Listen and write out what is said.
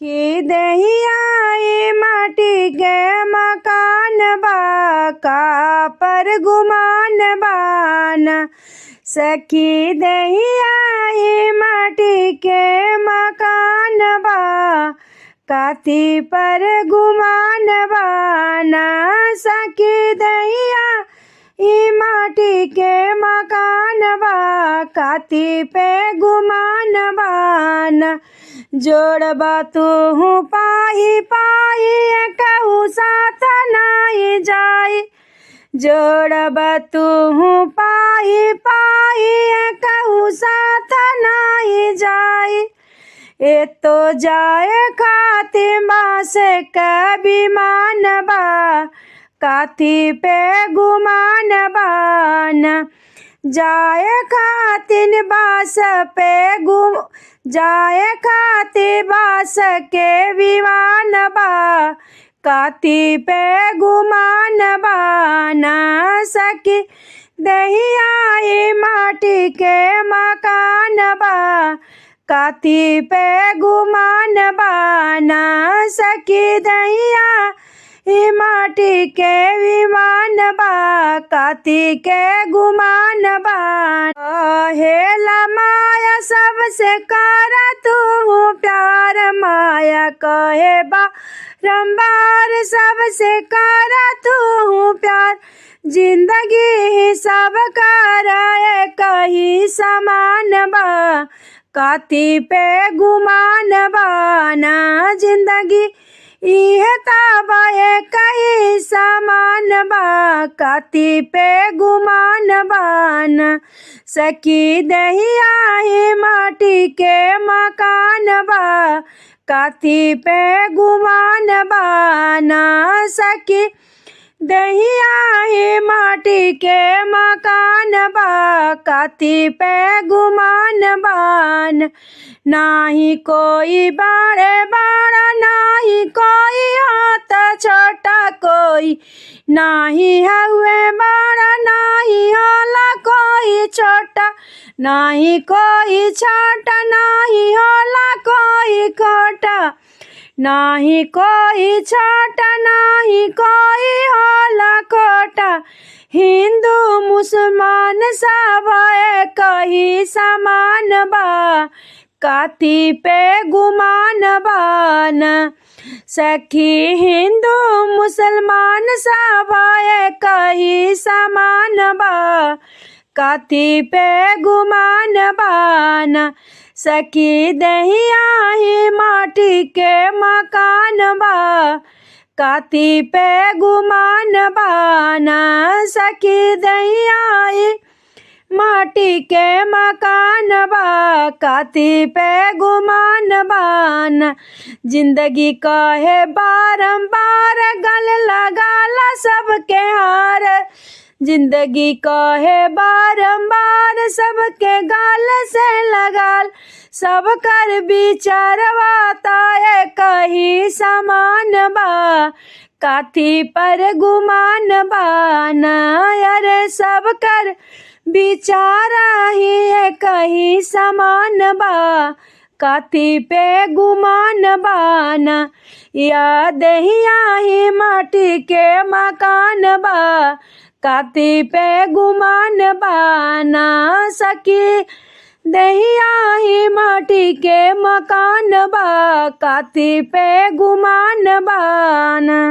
कि दहिया माटी के मकान बा का पर गुमान बाना। सखी दहिया माटी के मकान बा काती पर गुमान बाना। सखी दहिया माटी के मकान बा काती पे गुमान बाना। जोड़बा तू पाही पाही कहू साथ नाई जाई। जोड़बा तू पाही पाही कहू साथ नाई जाई। ए तो जाए खाती बास कभी मान बा काती पे गुमान बाना। जाए खातिन बास पे जाए खाती बास के विमान बा काती पे गुमान बाना। सखी दहिया माटी के मकान बा काती पे गुमान बाना। सखी दहिया माटी के विमान बा काती के गुमान बाना। हेला माया सबसे कर तू प्यार माया कहे बारंबार सबसे कर तू प्यार। जिंदगी सब कर कही समान बा काती पे गुमान बाना। जिंदगी इहे तबा कही समान बा काती पे गुमान बाना। सखी दहिया माटी के मकान बा काती पे गुमान बाना। सखी दहिया माटी के मकान बा काती पे गुमान बाना। नाही कोई बड़े बड़ा नाही कोई हाथ छोटा कोई। नाही हुए बड़ा नाही होला कोई छोटा। नाही कोई छोटा नाही होला कोई खोटा। नाही कोई छोटा नाही कोई होला खोटा। हिंदू मुसलमान सब कही समान बा काती पे गुमान बाना। सखी हिंदू मुसलमान सब कही समान बा काती पे गुमान बाना। सखी दहिया माटी के मकान बा काती पे गुमान बाना। सखी दहिया माटी के मकान बा काती पे गुमान बाना। जिंदगी कहे बारंबार गल लगाला सबके हार। जिंदगी कहे बारंबार सबके गाल से लगाल। सब कर विचारवा ताए कही समान बा काती पर गुमान बाना। अरे सब कर बिचारा ही कही समान बा काती पे गुमान बाना। या दहिया माटी के मकान बा काती पे गुमान बाना। सखी दहिया माटी के मकान बा काती पे गुमान बाना।